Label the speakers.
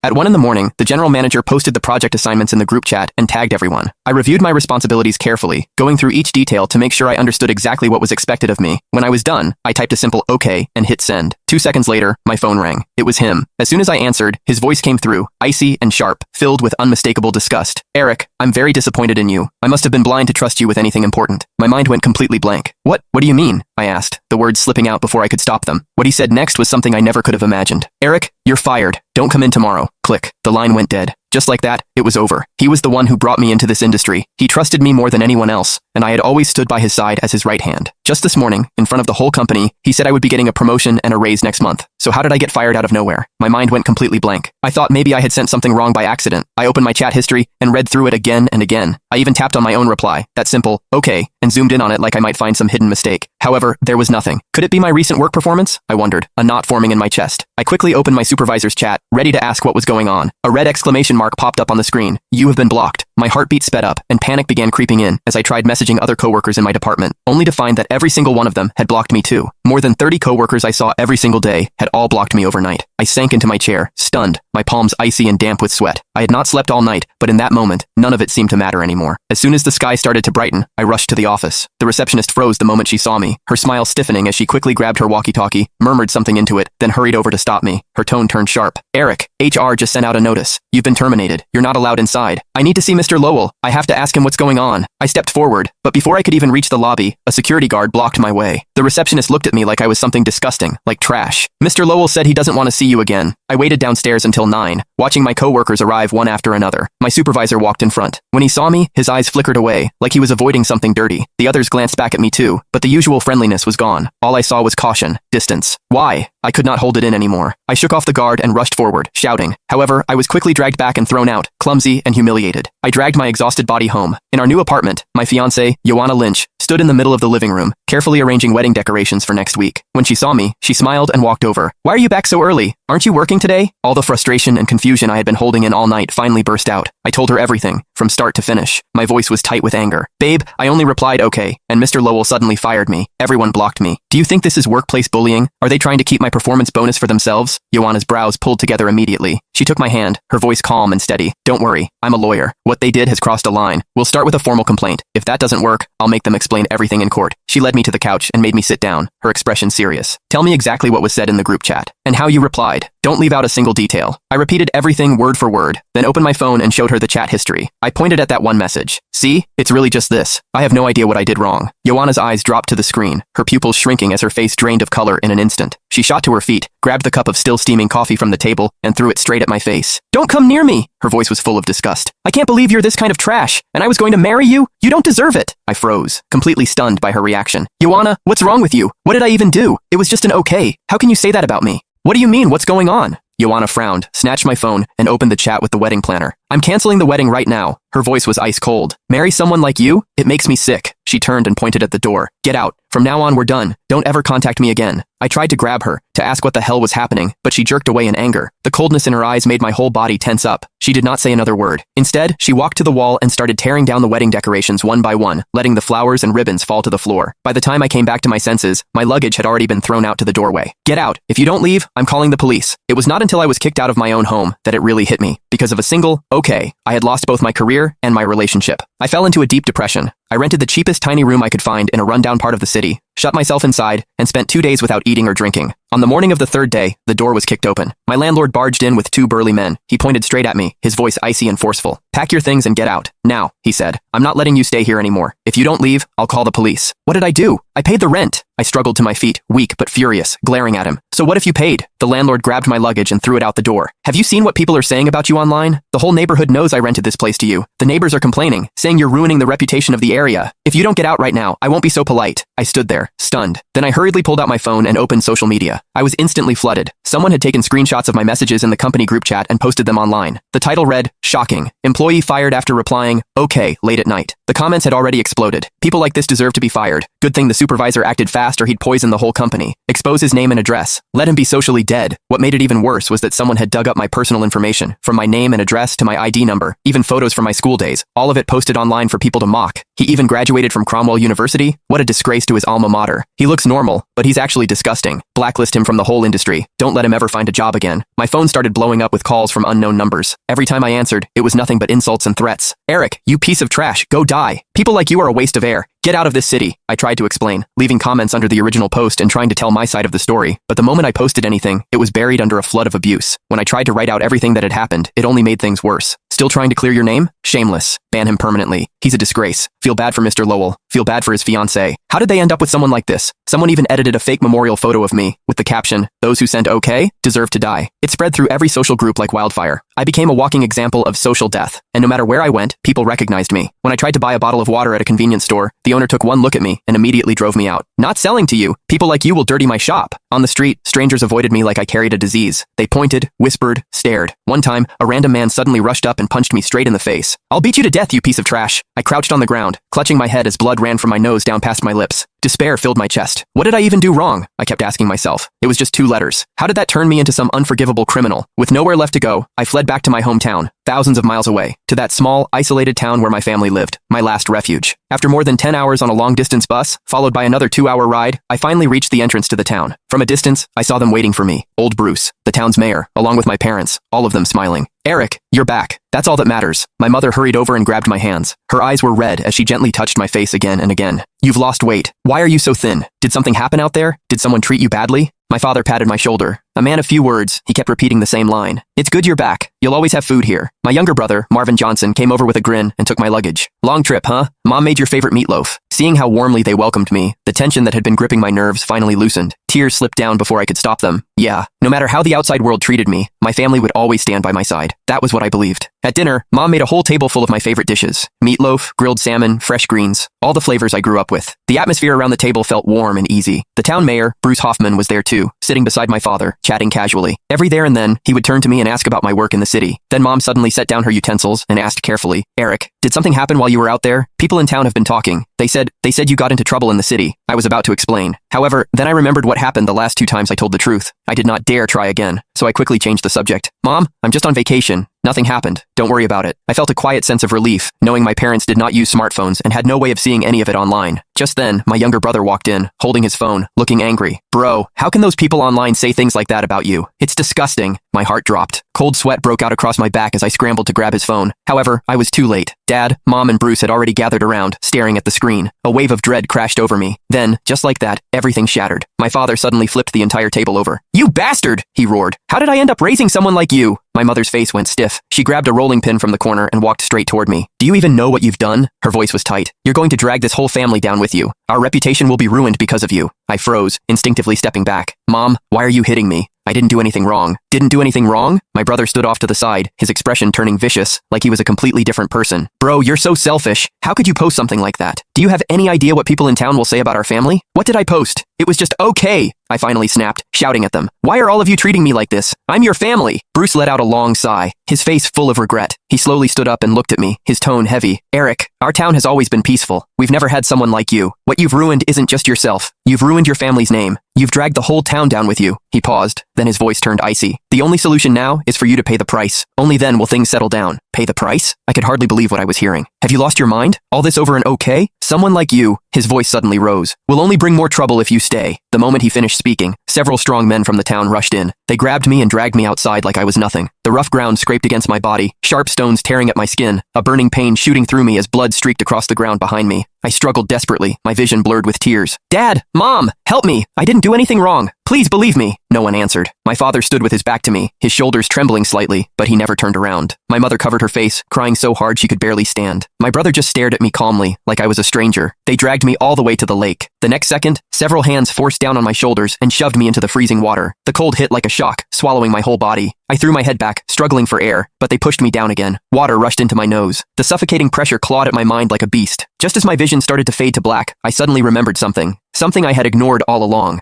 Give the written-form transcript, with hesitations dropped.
Speaker 1: At 1 in the morning, the general manager posted the project assignments in the group chat and tagged everyone. I reviewed my responsibilities carefully, going through each detail to make sure I understood exactly what was expected of me. When I was done, I typed a simple OK and hit send. 2 seconds later, my phone rang. It was him. As soon as I answered, his voice came through, icy and sharp, filled with unmistakable disgust. Eric, I'm very disappointed in you. I must have been blind to trust you with anything important. My mind went completely blank. What do you mean? I asked, the words slipping out before I could stop them. What he said next was something I never could have imagined. Eric, you're fired. Don't come in tomorrow. Click. The line went dead. Just like that, it was over. He was the one who brought me into this industry. He trusted me more than anyone else, and I had always stood by his side as his right hand. Just this morning, in front of the whole company, he said I would be getting a promotion and a raise next month. So how did I get fired out of nowhere? My mind went completely blank. I thought maybe I had sent something wrong by accident. I opened my chat history and read through it again and again. I even tapped on my own reply, that simple, okay, and zoomed in on it like I might find some hidden mistake. However, there was nothing. Could it be my recent work performance? I wondered, a knot forming in my chest. I quickly opened my supervisor's chat, ready to ask what was going on. A red exclamation mark popped up on the screen. You have been blocked. My heartbeat sped up, and panic began creeping in as I tried messaging other coworkers in my department, only to find that every single one of them had blocked me too. More than 30 coworkers I saw every single day had all blocked me overnight. I sank into my chair, stunned, my palms icy and damp with sweat. I had not slept all night, but in that moment, none of it seemed to matter anymore. As soon as the sky started to brighten, I rushed to the office. The receptionist froze the moment she saw me, her smile stiffening as she quickly grabbed her walkie-talkie, murmured something into it, then hurried over to stop me. Her tone turned sharp. Eric, HR just sent out a notice. You've been terminated. You're not allowed inside. I need to see Mr. Lowell. I have to ask him what's going on. I stepped forward, but before I could even reach the lobby, a security guard blocked my way. The receptionist looked at me like I was something disgusting, like trash. Mr. Lowell said he doesn't want to see you again. I waited downstairs until 9, watching my coworkers arrive one after another. My supervisor walked in front. When he saw me, his eyes flickered away, like he was avoiding something dirty. The others glanced back at me too, but the usual friendliness was gone. All I saw was caution, distance. Why? I could not hold it in anymore. I shook off the guard and rushed forward, shouting. However, I was quickly dragged back and thrown out, clumsy and humiliated. I dragged my exhausted body home. In our new apartment, my fiancée, Joanna Lynch, stood in the middle of the living room, carefully arranging wedding decorations for next week. When she saw me, she smiled and walked over. Why are you back so early? Aren't you working today? All the frustration and confusion I had been holding in all night finally burst out. I told her everything, from start to finish. My voice was tight with anger. Babe, I only replied okay, and Mr. Lowell suddenly fired me. Everyone blocked me. Do you think this is workplace bullying? Are they trying to keep my performance bonus for themselves? Joanna's brows pulled together immediately. She took my hand, her voice calm and steady. Don't worry, I'm a lawyer. What they did has crossed a line. We'll start with a formal complaint. If that doesn't work, I'll make them explain everything in court. She led me to the couch and made me sit down, her expression serious. Tell me exactly what was said in the group chat, and how you replied. Don't leave out a single detail. I repeated everything word for word, then opened my phone and showed her the chat history. I pointed at that one message. See? It's really just this. I have no idea what I did wrong. Joanna's eyes dropped to the screen, her pupils shrinking as her face drained of color in an instant. She shot to her feet, grabbed the cup of still steaming coffee from the table, and threw it straight at my face. Don't come near me! Her voice was full of disgust. I can't believe you're this kind of trash, and I was going to marry you? You don't deserve it! I froze, completely stunned by her reaction. Joanna, what's wrong with you? What did I even do? It was just an okay. How can you say that about me? What do you mean, what's going on? Joanna frowned, snatched my phone, and opened the chat with the wedding planner. I'm canceling the wedding right now. Her voice was ice cold. Marry someone like you? It makes me sick. She turned and pointed at the door. Get out. From now on, we're done. Don't ever contact me again. I tried to grab her, to ask what the hell was happening, but she jerked away in anger. The coldness in her eyes made my whole body tense up. She did not say another word. Instead, she walked to the wall and started tearing down the wedding decorations one by one, letting the flowers and ribbons fall to the floor. By the time I came back to my senses, my luggage had already been thrown out to the doorway. Get out. If you don't leave, I'm calling the police. It was not until I was kicked out of my own home that it really hit me. Because of a single, okay, I had lost both my career and my relationship. I fell into a deep depression. I rented the cheapest tiny room I could find in a rundown part of the city, shut myself inside, and spent 2 days without eating or drinking. On the morning of the third day, the door was kicked open. My landlord barged in with 2 burly men. He pointed straight at me, his voice icy and forceful. Pack your things and get out. Now, he said. I'm not letting you stay here anymore. If you don't leave, I'll call the police. What did I do? I paid the rent. I struggled to my feet, weak but furious, glaring at him. So what if you paid? The landlord grabbed my luggage and threw it out the door. Have you seen what people are saying about you online? The whole neighborhood knows I rented this place to you. The neighbors are complaining, saying you're ruining the reputation of the area. If you don't get out right now, I won't be so polite. I stood there, stunned. Then I hurriedly pulled out my phone and opened social media. I was instantly flooded. Someone had taken screenshots of my messages in the company group chat and posted them online. The title read, "Shocking. Employee fired after replying, okay, late at night." The comments had already exploded. People like this deserve to be fired. Good thing the supervisor acted fast or he'd poison the whole company. Expose his name and address. Let him be socially dead. What made it even worse was that someone had dug up my personal information, from my name and address to my ID number, even photos from my school days, all of it posted online for people to mock. He even graduated from Cromwell University? What a disgrace to his alma mater. He looks normal, but he's actually disgusting. Blacklist him from the whole industry. Don't let him ever find a job again. My phone started blowing up with calls from unknown numbers. Every time I answered, it was nothing but insults and threats. Eric, you piece of trash, go die. People like you are a waste of air. Get out of this city, I tried to explain, leaving comments under the original post and trying to tell my side of the story. But the moment I posted anything, it was buried under a flood of abuse. When I tried to write out everything that had happened, it only made things worse. Still trying to clear your name? Shameless. Ban him permanently. He's a disgrace. Feel bad for Mr. Lowell. Feel bad for his fiancée. How did they end up with someone like this? Someone even edited a fake memorial photo of me, with the caption, "Those who send okay, deserve to die." It spread through every social group like wildfire. I became a walking example of social death, and no matter where I went, people recognized me. When I tried to buy a bottle of water at a convenience store, the owner took one look at me and immediately drove me out. Not selling to you. People like you will dirty my shop. On the street, strangers avoided me like I carried a disease. They pointed, whispered, stared. One time, a random man suddenly rushed up and punched me straight in the face. "I'll beat you to death, you piece of trash." I crouched on the ground, clutching my head as blood ran from my nose down past my lips. Despair filled my chest. What did I even do wrong? I kept asking myself. It was just 2 letters. How did that turn me into some unforgivable criminal? With nowhere left to go, I fled back to my hometown, thousands of miles away, to that small, isolated town where my family lived, my last refuge. After more than 10 hours on a long-distance bus, followed by another 2-hour ride, I finally reached the entrance to the town. From a distance, I saw them waiting for me. Old Bruce, the town's mayor, along with my parents, all of them smiling. "Eric, you're back. That's all that matters." My mother hurried over and grabbed my hands. Her eyes were red as she gently touched my face again and again. "You've lost weight. Why are you so thin? Did something happen out there? Did someone treat you badly?" My father patted my shoulder. A man of few words, he kept repeating the same line. "It's good you're back. You'll always have food here." My younger brother, Marvin Johnson, came over with a grin and took my luggage. "Long trip, huh? Mom made your favorite meatloaf." Seeing how warmly they welcomed me, the tension that had been gripping my nerves finally loosened. Tears slipped down before I could stop them. Yeah, no matter how the outside world treated me, my family would always stand by my side. That was what I believed. At dinner, Mom made a whole table full of my favorite dishes. Meatloaf, grilled salmon, fresh greens, all the flavors I grew up with. The atmosphere around the table felt warm and easy. The town mayor, Bruce Hoffman, was there too, sitting beside my father, chatting casually. Every there and then, he would turn to me and ask about my work in the city. Then Mom suddenly set down her utensils and asked carefully, "Eric, did something happen while you were out there? People in town have been talking. They said you got into trouble in the city." I was about to explain. However, then I remembered what happened the last 2 times I told the truth. I did not dare try again, so I quickly changed the subject. "Mom, I'm just on vacation. Nothing happened. Don't worry about it." I felt a quiet sense of relief, knowing my parents did not use smartphones and had no way of seeing any of it online. Just then, my younger brother walked in, holding his phone, looking angry. "Bro, how can those people online say things like that about you? It's disgusting." My heart dropped. Cold sweat broke out across my back as I scrambled to grab his phone. However, I was too late. Dad, Mom, and Bruce had already gathered around, staring at the screen. A wave of dread crashed over me. Then, just like that, everything shattered. My father suddenly flipped the entire table over. "You bastard!" he roared. "How did I end up raising someone like you?" My mother's face went stiff. She grabbed a rolling pin from the corner and walked straight toward me. "Do you even know what you've done?" Her voice was tight. "You're going to drag this whole family down with you. Our reputation will be ruined because of you." I froze, instinctively stepping back. "Mom, why are you hitting me? I didn't do anything wrong." "Didn't do anything wrong?" My brother stood off to the side, his expression turning vicious, like he was a completely different person. "Bro, you're so selfish. How could you post something like that? Do you have any idea what people in town will say about our family? What did I post? It was just okay." I finally snapped, shouting at them. "Why are all of you treating me like this? I'm your family." Bruce let out a long sigh, his face full of regret. He slowly stood up and looked at me, his tone heavy. "Eric, our town has always been peaceful. We've never had someone like you. What you've ruined isn't just yourself. You've ruined your family's name. You've dragged the whole town down with you." He paused, then his voice turned icy. "The only solution now is for you to pay the price. Only then will things settle down." Pay the price? I could hardly believe what I was hearing. "Have you lost your mind? All this over an okay? Someone like you," his voice suddenly rose, "will only bring more trouble if you stay." The moment he finished speaking, several strong men from the town rushed in. They grabbed me and dragged me outside like I was nothing. The rough ground scraped against my body, sharp stones tearing at my skin, a burning pain shooting through me as blood streaked across the ground behind me. I struggled desperately, my vision blurred with tears. "Dad! Mom! Help me! I didn't do anything wrong! Please believe me!" No one answered. My father stood with his back to me, his shoulders trembling slightly, but he never turned around. My mother covered her face, crying so hard she could barely stand. My brother just stared at me calmly, like I was a stranger. They dragged me all the way to the lake. The next second, several hands forced down on my shoulders and shoved me into the freezing water. The cold hit like a shock, swallowing my whole body. I threw my head back, struggling for air, but they pushed me down again. Water rushed into my nose. The suffocating pressure clawed at my mind like a beast. Just as my vision started to fade to black, I suddenly remembered something. Something I had ignored all along.